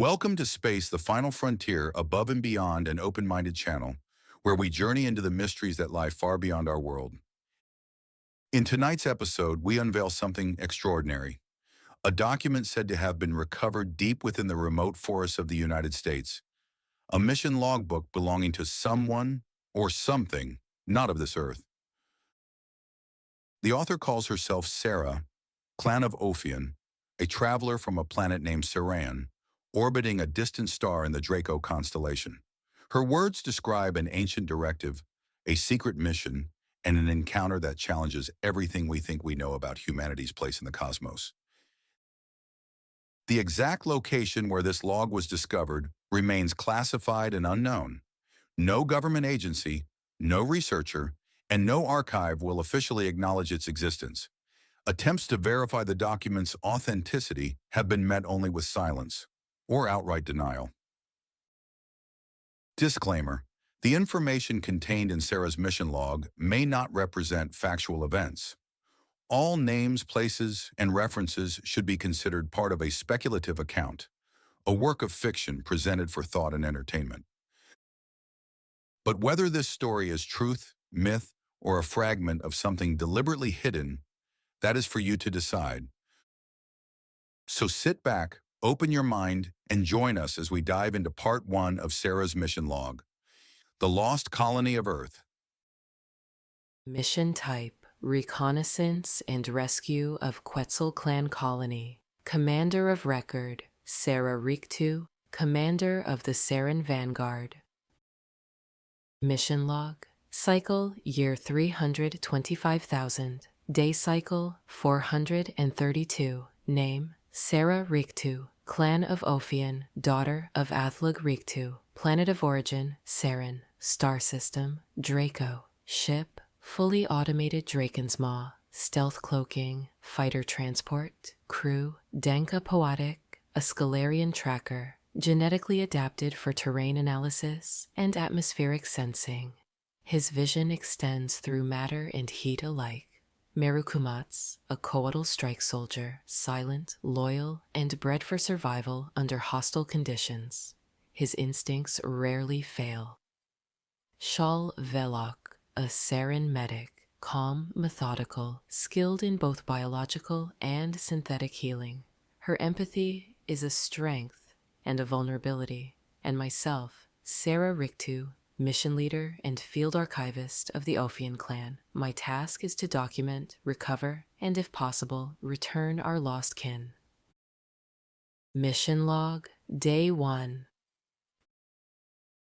Welcome to Space, the final frontier, above and beyond an open-minded channel, where we journey into the mysteries that lie far beyond our world. In tonight's episode, we unveil something extraordinary, a document said to have been recovered deep within the remote forests of the United States, a mission logbook belonging to someone or something not of this earth. The author calls herself Serra, Clan of Ophion, a traveler from a planet named Serran, orbiting a distant star in the Draco constellation. Her words describe an ancient directive, a secret mission, and an encounter that challenges everything we think we know about humanity's place in the cosmos. The exact location where this log was discovered remains classified and unknown. No government agency, no researcher, and no archive will officially acknowledge its existence. Attempts to verify the document's authenticity have been met only with silence or outright denial. Disclaimer: the information contained in Serra's mission log may not represent factual events. All names, places, and references should be considered part of a speculative account, a work of fiction presented for thought and entertainment. But whether this story is truth, myth, or a fragment of something deliberately hidden, that is for you to decide. So sit back, open your mind, and join us as we dive into part 1 of Serra's mission log, The Lost Colony of Earth. Mission type: reconnaissance and rescue of Quetzal Clan colony. Commander of record: Serra Riktu, commander of the Serran Vanguard. Mission log: cycle year 325,000, day cycle 432, name Serra Riktu, Clan of Ophion, daughter of Athlug Riktu, planet of origin Serran, star system Draco, ship fully automated Draken's Maw, stealth cloaking, fighter transport, crew Denka Poetic, a Scalarian tracker, genetically adapted for terrain analysis and atmospheric sensing. His vision extends through matter and heat alike. Merukumats, a coatl strike soldier, silent, loyal, and bred for survival under hostile conditions. His instincts rarely fail. Shal Velok, a Serran medic, calm, methodical, skilled in both biological and synthetic healing. Her empathy is a strength and a vulnerability. And myself, Serra Riktu, mission leader and field archivist of the Ophion clan. My task is to document, recover, and if possible, return our lost kin. Mission log, day 1.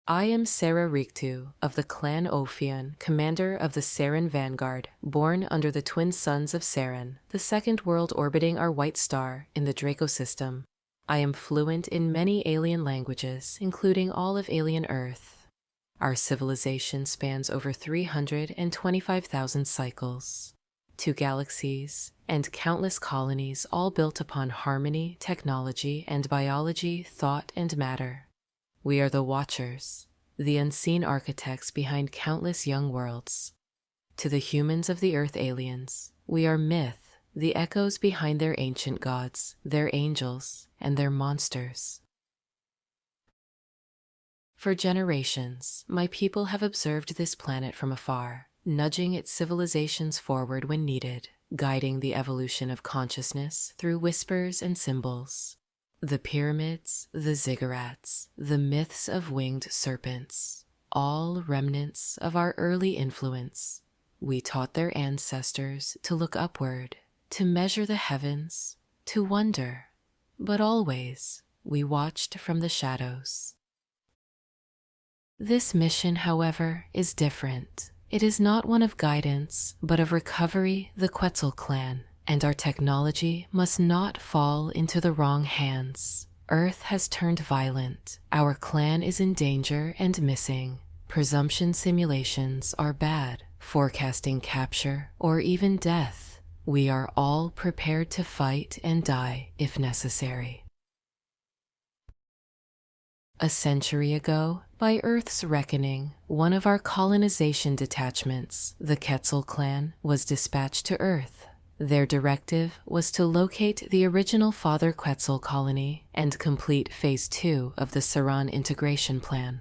I am Serra Riktu of the Clan Ophion, commander of the Serran Vanguard, born under the twin suns of Serran, the second world orbiting our white star in the Draco system. I am fluent in many alien languages, including all of alien Earth. Our civilization spans over 325,000 cycles, 2 galaxies, and countless colonies, all built upon harmony, technology, and biology, thought, and matter. We are the Watchers, the unseen architects behind countless young worlds. To the humans of the Earth aliens, we are myth, the echoes behind their ancient gods, their angels, and their monsters. For generations, my people have observed this planet from afar, nudging its civilizations forward when needed, guiding the evolution of consciousness through whispers and symbols. The pyramids, the ziggurats, the myths of winged serpents, all remnants of our early influence. We taught their ancestors to look upward, to measure the heavens, to wonder, but always we watched from the shadows. This mission, however, is different. It is not one of guidance, but of recovery, the Quetzal clan, and our technology must not fall into the wrong hands. Earth has turned violent. Our clan is in danger and missing. Presumption simulations are bad, forecasting capture or even death. We are all prepared to fight and die if necessary. A century ago, by Earth's reckoning, one of our colonization detachments, the Quetzal clan, was dispatched to Earth. Their directive was to locate the original Father Quetzal colony and complete Phase 2 of the Serran integration plan.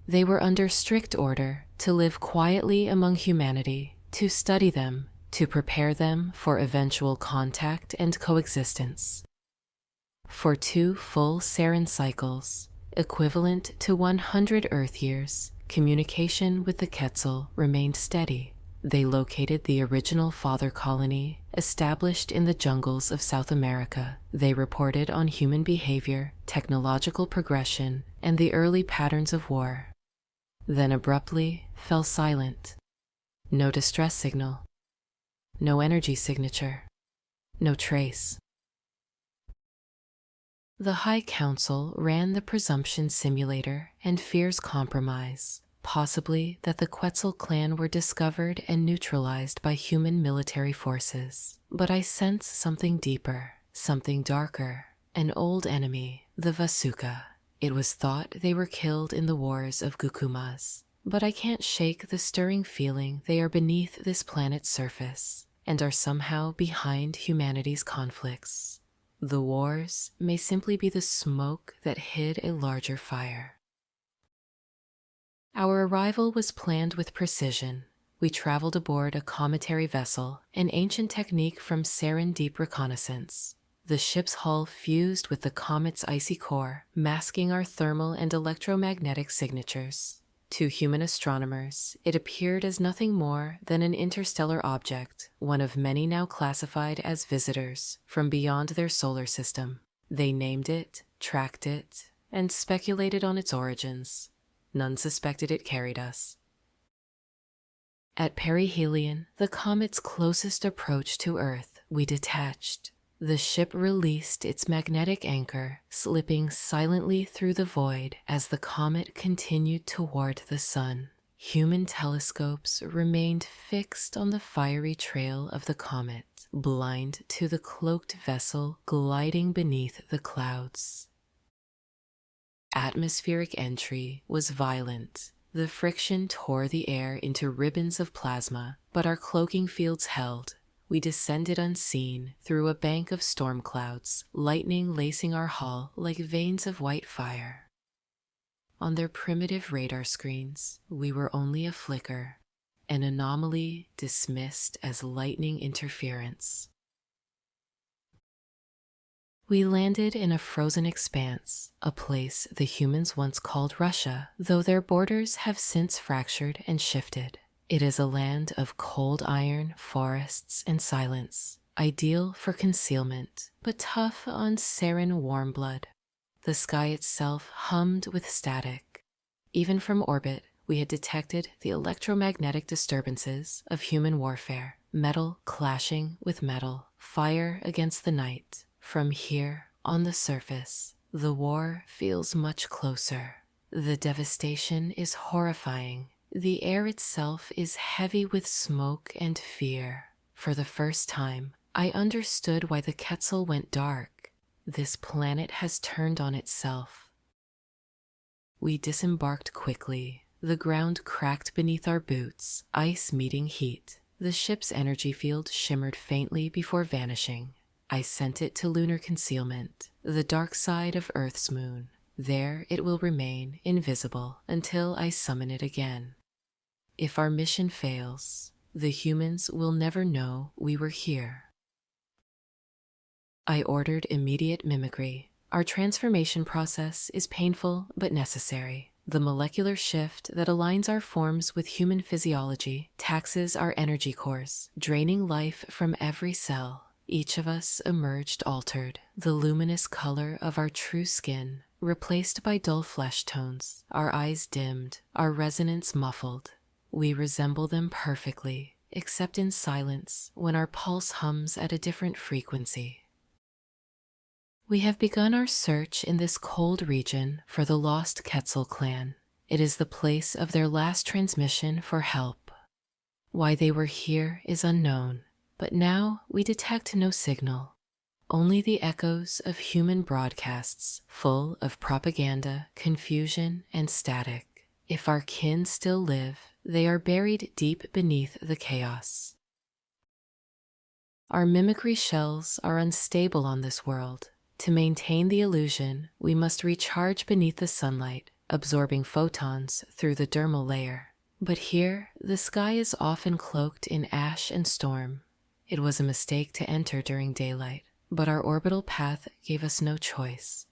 They were under strict order to live quietly among humanity, to study them, to prepare them for eventual contact and coexistence. For 2 full Serran cycles, equivalent to 100 Earth years, communication with the Quetzal remained steady. They located the original Father colony, established in the jungles of South America. They reported on human behavior, technological progression, and the early patterns of war. Then abruptly fell silent. No distress signal. No energy signature. No trace. The High Council ran the presumption simulator and fears compromise, possibly that the Quetzal clan were discovered and neutralized by human military forces. But I sense something deeper, something darker, an old enemy, the Vasuka. It was thought they were killed in the wars of Gukumas, but I can't shake the stirring feeling they are beneath this planet's surface and are somehow behind humanity's conflicts. The wars may simply be the smoke that hid a larger fire. Our arrival was planned with precision. We traveled aboard a cometary vessel, an ancient technique from Serran deep reconnaissance. The ship's hull fused with the comet's icy core, masking our thermal and electromagnetic signatures. To human astronomers, it appeared as nothing more than an interstellar object, one of many now classified as visitors from beyond their solar system. They named it, tracked it, and speculated on its origins. None suspected it carried us. At perihelion, the comet's closest approach to Earth, we detached. The ship released its magnetic anchor, slipping silently through the void as the comet continued toward the sun. Human telescopes remained fixed on the fiery trail of the comet, blind to the cloaked vessel gliding beneath the clouds. Atmospheric entry was violent. The friction tore the air into ribbons of plasma, but our cloaking fields held. We descended unseen through a bank of storm clouds, lightning lacing our hull like veins of white fire. On their primitive radar screens, we were only a flicker, an anomaly dismissed as lightning interference. We landed in a frozen expanse, a place the humans once called Russia, though their borders have since fractured and shifted. It is a land of cold iron, forests, and silence, ideal for concealment, but tough on Serran warm blood. The sky itself hummed with static. Even from orbit, we had detected the electromagnetic disturbances of human warfare, metal clashing with metal, fire against the night. From here, on the surface, the war feels much closer. The devastation is horrifying. The air itself is heavy with smoke and fear. For the first time, I understood why the Quetzal went dark. This planet has turned on itself. We disembarked quickly. The ground cracked beneath our boots, ice meeting heat. The ship's energy field shimmered faintly before vanishing. I sent it to lunar concealment, the dark side of Earth's moon. There it will remain invisible until I summon it again. If our mission fails, the humans will never know we were here. I ordered immediate mimicry. Our transformation process is painful but necessary. The molecular shift that aligns our forms with human physiology taxes our energy cores, draining life from every cell. Each of us emerged altered, the luminous color of our true skin replaced by dull flesh tones, our eyes dimmed, our resonance muffled. We resemble them perfectly, except in silence when our pulse hums at a different frequency. We have begun our search in this cold region for the lost Quetzal clan. It is the place of their last transmission for help. Why they were here is unknown, but now we detect no signal, only the echoes of human broadcasts full of propaganda, confusion, and static. If our kin still live, they are buried deep beneath the chaos. Our mimicry shells are unstable on this world. To maintain the illusion, we must recharge beneath the sunlight, absorbing photons through the dermal layer. But here, the sky is often cloaked in ash and storm. It was a mistake to enter during daylight, but our orbital path gave us no choice.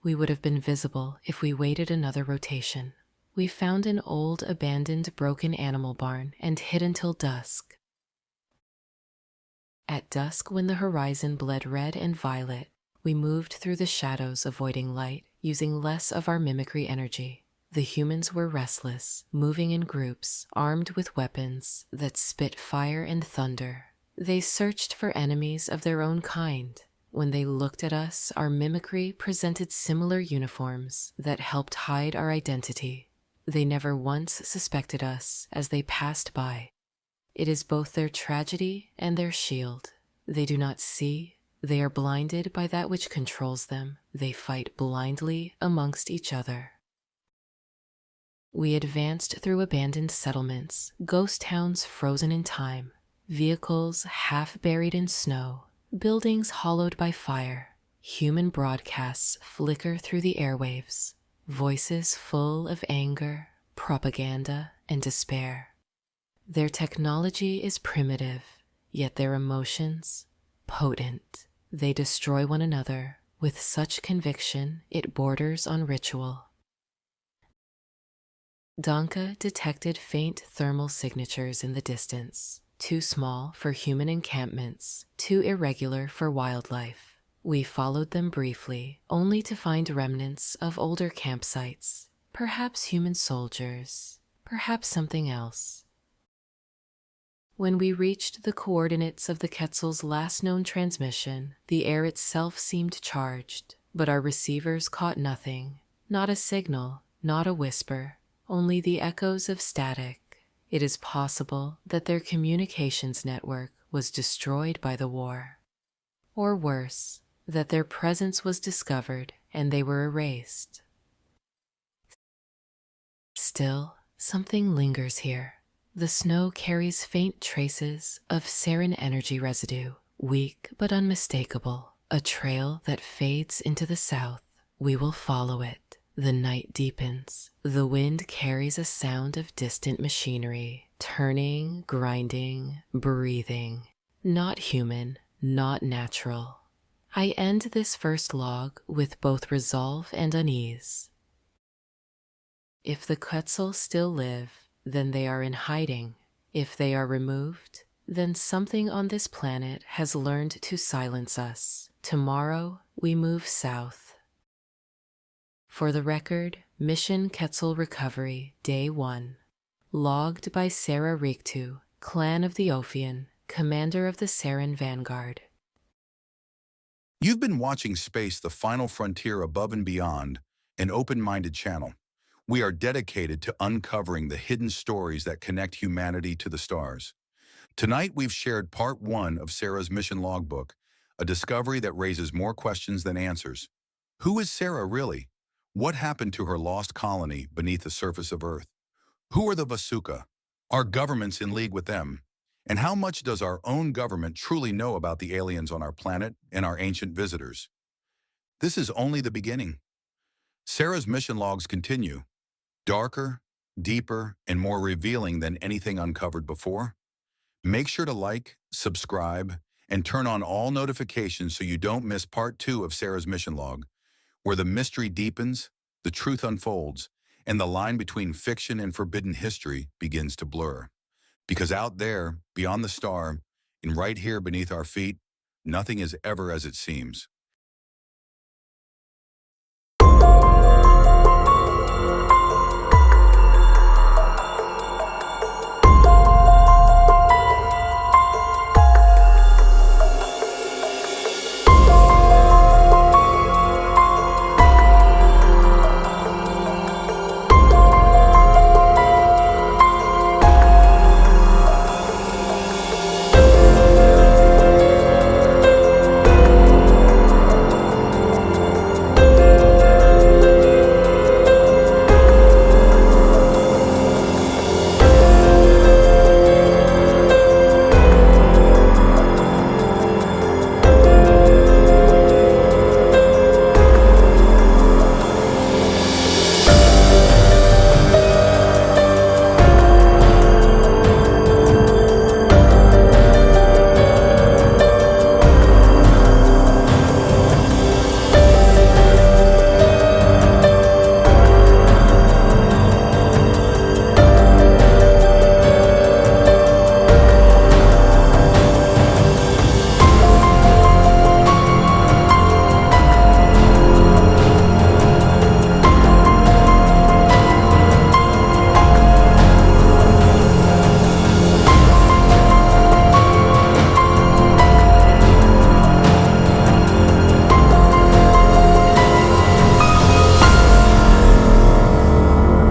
We would have been visible if we waited another rotation. We found an old, abandoned, broken animal barn and hid until dusk. At dusk, when the horizon bled red and violet, we moved through the shadows, avoiding light, using less of our mimicry energy. The humans were restless, moving in groups, armed with weapons that spit fire and thunder. They searched for enemies of their own kind. When they looked at us, our mimicry presented similar uniforms that helped hide our identity. They never once suspected us as they passed by. It is both their tragedy and their shield. They do not see. They are blinded by that which controls them. They fight blindly amongst each other. We advanced through abandoned settlements, ghost towns frozen in time, vehicles half buried in snow, buildings hollowed by fire. Human broadcasts flicker through the airwaves, voices full of anger, propaganda, and despair. Their technology is primitive, yet their emotions, potent. They destroy one another with such conviction it borders on ritual. Danka detected faint thermal signatures in the distance, too small for human encampments, too irregular for wildlife. We followed them briefly, only to find remnants of older campsites, perhaps human soldiers, perhaps something else. When we reached the coordinates of the Quetzal's last known transmission, the air itself seemed charged, but our receivers caught nothing, not a signal, not a whisper, only the echoes of static. It is possible that their communications network was destroyed by the war. Or worse, that their presence was discovered and they were erased. Still, something lingers here. The snow carries faint traces of Serran energy residue, weak but unmistakable, a trail that fades into the south. We will follow it. The night deepens. The wind carries a sound of distant machinery, turning, grinding, breathing. Not human, not natural. I end this first log with both resolve and unease. If the Quetzal still live, then they are in hiding. If they are removed, then something on this planet has learned to silence us. Tomorrow, we move south. For the record, Mission Quetzal Recovery, Day 1. Logged by Serra Riktu, Clan of the Ophion, Commander of the Serran Vanguard. You've been watching Space, the Final Frontier, Above and Beyond, an open-minded channel. We are dedicated to uncovering the hidden stories that connect humanity to the stars. Tonight, we've shared part 1 of Serra's mission logbook, a discovery that raises more questions than answers. Who is Serra really? What happened to her lost colony beneath the surface of Earth? Who are the Vasuka? Are governments in league with them? And how much does our own government truly know about the aliens on our planet and our ancient visitors? This is only the beginning. Serra's mission logs continue, darker, deeper, and more revealing than anything uncovered before. Make sure to like, subscribe, and turn on all notifications so you don't miss part 2 of Serra's mission log, where the mystery deepens, the truth unfolds, and the line between fiction and forbidden history begins to blur. Because out there, beyond the star, and right here beneath our feet, nothing is ever as it seems.